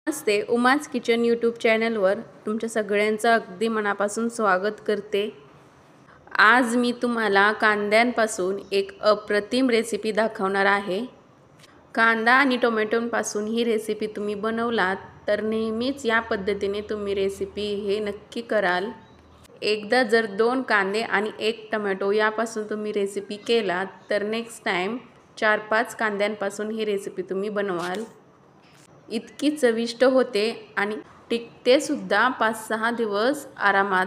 नमस्ते, Uma's kitchen YouTube चॅनलवर तुमच्या सगळ्यांचं अगदी मनापासून स्वागत करते। आज मी तुम्हाला कांद्यांपासून एक अप्रतिम रेसिपी दाखवणार आहे। कांदा आणि टोमॅटोपासून ही रेसिपी तुम्ही बनवलात तर नेहमीच या पद्धतीने तुम्ही रेसिपी हे नक्की कराल। एकदा जर 2 कांदे आणि 1 टोमॅटो यापासून तुम्ही रेसिपी केलात तर नेक्स्ट टाइम 4-5 कांद्यांपासून ही रेसिपी तुम्ही बनवाल। इतकी चविष्ट होते आणि टिकते सुद्धा 5-6 दिवस आरामात।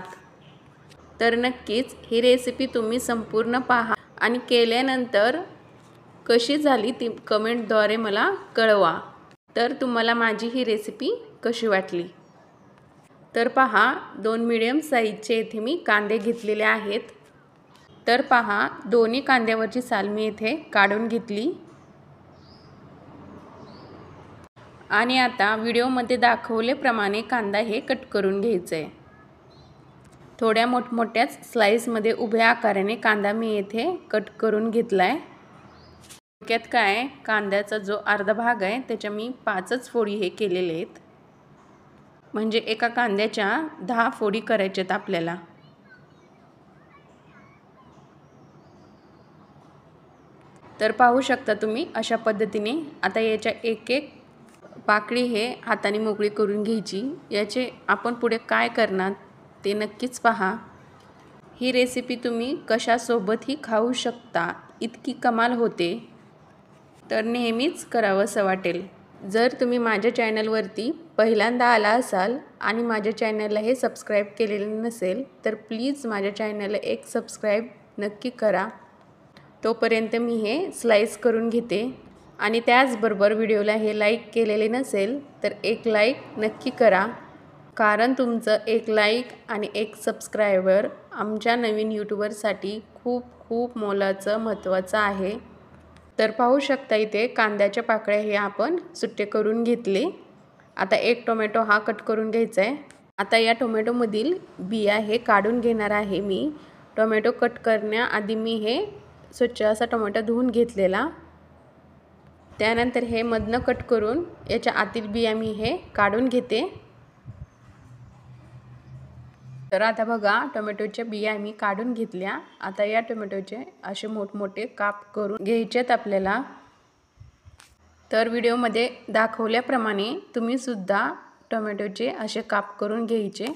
तर नक्कीच ही रेसिपी तुम्ही संपूर्ण पहा आणि केल्यानंतर कशी झाली ती कमेंटद्वारे मला कळवा। तर तुम्हाला माझी ही रेसिपी कशी वाटली। तर पहा 2 मीडियम साइजचे इथे मी कांदे घेतलेले आहेत। तर पहा दोन्ही कांद्यावरची साल मी इथे काढून घेतली। आणि आता व्हिडिओमध्ये दाखवल्याप्रमाणे कांदा हे कट करून घ्यायचा आहे। थोड्या मोठमोठ्याच स्लाइसमध्ये उभ्या आकाराने कांदा मी येथे कट करून घेतलाय। थोडक्यात काय कांद्याचा जो अर्धा भाग आहे त्याच्या मी 5च फोडी हे केलेले आहेत। म्हणजे एका कांद्याच्या 10 फोडी करायच्यात आपल्याला। तर पाहू शकता तुम्ही अशा पद्धतीने आता याच्या एक पाकळी हे हाताने मोकळी करून घ्यायची। याचे आपण पुढे काय करणार ते नक्कीच पहा। ही रेसिपी तुम्ही कशासोबतही खाऊ शकता, इतकी कमाल होते। तर नेहमीच करावंसं वाटेल। जर तुम्ही माझ्या चॅनलवरती पहिल्यांदा आला असाल आणि माझ्या चॅनलला हे सबस्क्राइब केलेले नसेल तर प्लीज माझ्या चॅनलला एक सबस्क्राइब नक्की करा। तोपर्यंत मी हे स्लाइस करून घेते आणि त्याचबरोबर व्हिडिओला हे लाईक केलेले नसेल तर एक लाईक नक्की करा। कारण तुमचं एक लाईक आणि एक सबस्क्रायबर आमच्या नवीन यूट्यूबरसाठी खूप खूप मोलाचं महत्त्वाचं आहे। तर पाहू शकता इथे कांद्याच्या पाकळ्या हे आपण सुट्टे करून घेतले। आता एक टोमॅटो हा कट करून घ्यायचा आहे। आता या टोमॅटोमधील बिया हे काढून घेणार आहे मी। टोमॅटो कट करण्याआधी मी हे स्वच्छ असा टोमॅटो धुवून घेतलेला। त्यानंतर हे मधनं कट करून याच्या आतील बिया मी हे काढून घेते। तर आता बघा टोमॅटोच्या बिया मी काढून घेतल्या। आता या टोमॅटोचे असे मोठमोठे काप करून घ्यायचेत आपल्याला। तर व्हिडिओमध्ये दाखवल्याप्रमाणे तुम्ही सुद्धा टोमॅटोचे असे काप करून घ्यायचे।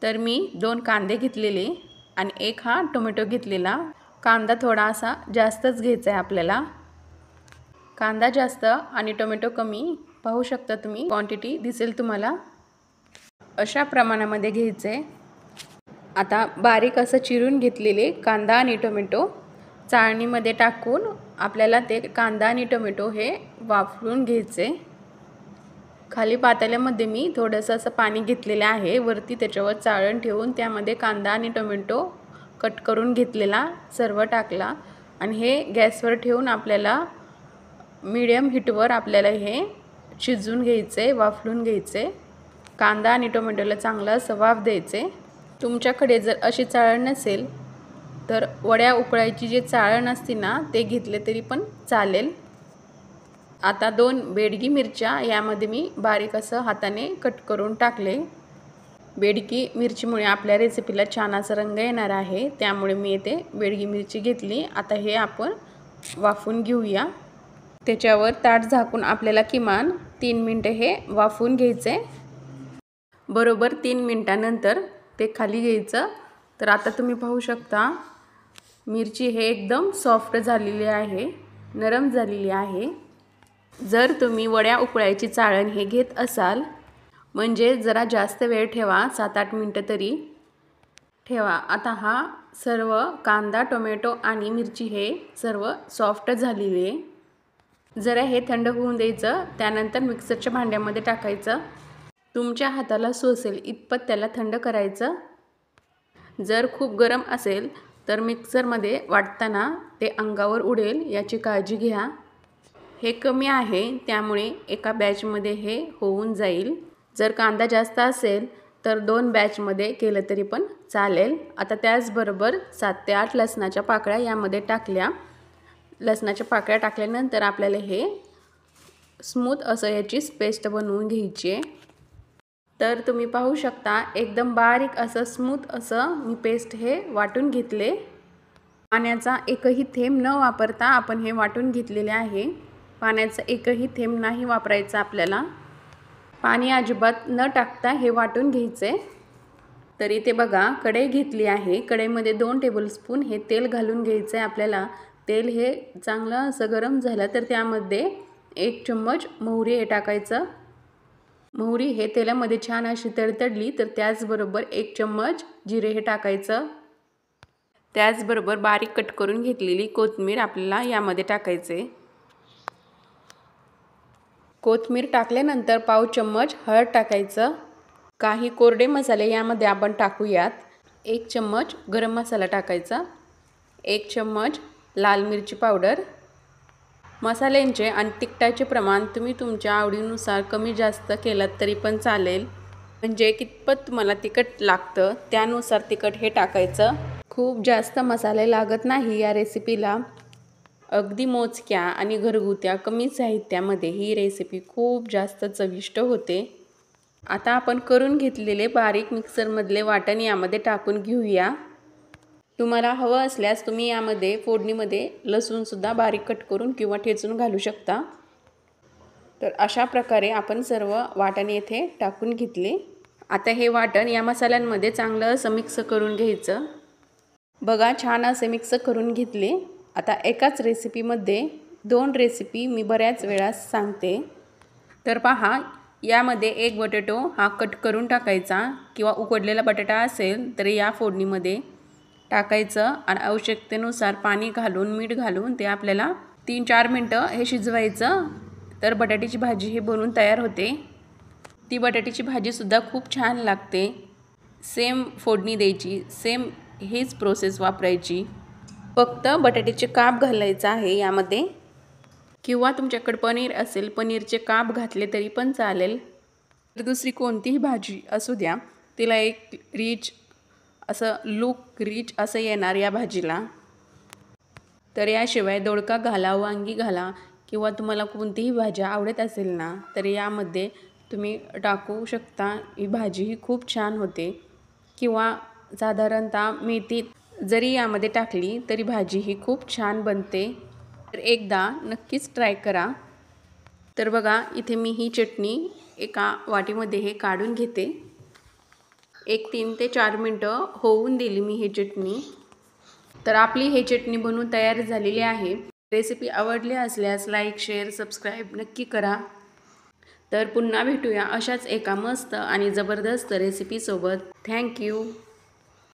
तर मी 2 कांदे घेतलेले आणि 1 हा टोमॅटो घेतलेला। कांदा थोडासा जास्तच घ्यायचा आहे आपल्याला। कांदा जास्त आणि टोमॅटो कमी पाहू शकता तुम्ही, क्वांटिटी दिसेल तुम्हाला। अशा प्रमाणामध्ये घ्यायचे। आता बारीक असं चिरून घेतलेले कांदा आणि टोमॅटो चाळणीमध्ये टाकून आपल्याला ते कांदा आणि टोमॅटो हे वाफळून घ्यायचे। खाली पातेल्यामध्ये मी थोडंसं असं पाणी घेतलेलं आहे। वरती त्याच्यावर चाळण ठेवून त्यामध्ये कांदा आणि टोमॅटो कट करून घेतलेला सर्व टाकला आणि हे गॅसवर ठेवून आपल्याला मीडियम हीटवर आपल्याला हे शिजवून घ्यायचे, वाफळून घ्यायचे। कांदा आणि टोमॅटोला चांगला असं वाफ द्यायचे। तुमच्याकडे जर अशी चाळण नसेल तर वड्या उकळायची जे चाळण असते ना ते घेतले तरी पण चालेल। आता 2 बेडगी मिरच्या यामध्ये मी बारीक असं हाताने कट करून टाकले। बेडगी मिरचीमुळे आपल्या रेसिपीला छान असा रंग येणार आहे, त्यामुळे मी इथे बेडगी मिरची घेतली। आता हे आपण वाफून घेऊया। त्याच्यावर ताट झाकून आपल्याला किमान 3 मिनिटे हे वाफून घ्यायचे। बरोबर 3 मिनिटांनंतर ते खाली घ्यायचं। तर आता तुम्ही पाहू शकता मिरची हे एकदम सॉफ्ट झालेली आहे, नरम झालेली आहे। जर तुम्ही वड्या उकळायची चाळण हे घेत असाल म्हणजे जरा जास्त वेळ ठेवा, 7-8 मिनिटं तरी ठेवा। आता हा सर्व कांदा, टोमॅटो आणि मिरची हे सर्व सॉफ्ट झालेली आहे। जरा हे थंड होऊन द्यायचं, त्यानंतर मिक्सरच्या भांड्यामध्ये टाकायचं। तुमच्या हाताला सोसेल इतपत त्याला थंड करायचं। जर खूप गरम असेल तर मिक्सरमध्ये वाटताना ते अंगावर उडेल याची काळजी घ्या। हे कमी आहे त्यामुळे एका बॅचमध्ये हे होऊन जाईल। जर कांदा जास्त असेल तर 2 बॅचमध्ये केलं तरी पण चालेल। आता त्याचबरोबर 7 ते 8 लसणाच्या पाकळ्या यामध्ये टाकल्या। लसणाच्या पाकळ्या टाकल्यानंतर आपल्याला हे स्मूथ असं याची पेस्ट बनवून घ्यायची आहे। तर तुम्ही पाहू शकता एकदम बारीक असं स्मूथ असं मी पेस्ट हे वाटून घेतले। पाण्याचा एकही थेंब न वापरता आपण हे वाटून घेतलेले आहे। पाण्याचा एकही थेंब नाही वापरायचा आपल्याला, पाणी अजिबात न टाकता हे वाटून घ्यायचे। तर इथे बघा कढई घेतली आहे, कढईमध्ये 2 टेबलस्पून हे तेल घालून घ्यायचं आहे आपल्याला। तेल हे चांगलं असं गरम झालं तर त्यामध्ये 1 चम्मच मोहरी हे टाकायचं। मोहरी हे तेलामध्ये छान अशी तडतडली तर त्याचबरोबर 1 चम्मच जिरे हे टाकायचं। त्याचबरोबर बारीक कट करून घेतलेली कोथिंबीर आपल्याला यामध्ये टाकायचे। कोथिंबीर टाकल्यानंतर पाव चम्मच हळद टाकायचं। काही कोरडे मसाले यामध्ये आपण टाकूयात। 1 चम्मच गरम मसाला टाकायचा, 1 चम्मच लाल मिरची पावडर। मसाल्यांचे आणि तिखटाचे प्रमाण तुम्ही तुमच्या आवडीनुसार कमी जास्त केलात तरी पण चालेल, म्हणजे कितपत तुम्हाला तिखट लागतं त्यानुसार तिखट हे टाकायचं। खूप जास्त मसाले लागत नाही या रेसिपीला। अगदी मोजक्या आणि घरगुत्या कमी साहित्यामध्ये ही रेसिपी खूप जास्त चविष्ट होते। आता आपण करून घेतलेले बारीक मिक्सरमधले वाटण यामध्ये टाकून घेऊया। तुम्हाला हवं असल्यास तुम्ही यामध्ये फोडणीमध्ये लसूणसुद्धा बारीक कट करून किंवा ठेचून घालू शकता। तर अशा प्रकारे आपण सर्व वाटण येथे टाकून घेतले। आता हे वाटण या मसाल्यांमध्ये चांगलं असं मिक्स करून घ्यायचं। बघा छान असे मिक्स करून घेतले। आता एकाच रेसिपीमध्ये 2 रेसिपी मी बऱ्याच वेळा सांगते। तर पहा यामध्ये 1 बटाटो हा कट करून टाकायचा किंवा उकडलेला बटाटा असेल तर या फोडणीमध्ये टाकायचं आणि आवश्यकतेनुसार पाणी घालून मीठ घालून ते आपल्याला 3-4 मिनटं हे शिजवायचं। तर बटाट्याची भाजी ही बनवून तयार होते। ती बटाट्याची भाजीसुद्धा खूप छान लागते। सेम फोडणी द्यायची, सेम हीच प्रोसेस वापरायची, फक्त बटाट्याचे काप घालायचं आहे यामध्ये, किंवा तुमच्याकडे पनीर असेल पनीरचे काप घातले तरी पण चालेल। तर दुसरी कोणतीही भाजी असू द्या तिला एक रिच असं लुक रिच असं येणार या भाजीला। तर याशिवाय दोडका घाला, वांगी घाला किंवा तुम्हाला कोणतीही भाजी आवडत असेल ना तर यामध्ये तुम्ही टाकू शकता। ही भाजी ही खूप छान होते, किंवा साधारणतः मेथी जरी यामध्ये टाकली तरी भाजी ही खूप छान बनते। तर एकदा नक्कीच ट्राय करा। तर बघा इथे मी ही चटणी एका वाटीमध्ये हे काढून घेते। 3 ते 4 मिनटं होऊन दिली मी ही चटणी। तर आपली ही चटणी बनवून तयार झालेली आहे। रेसिपी आवडली असल्यास लाईक, शेअर, सबस्क्राईब नक्की करा। तर पुन्हा भेटूया अशाच एका मस्त आणि जबरदस्त रेसिपीसोबत। थँक्यू।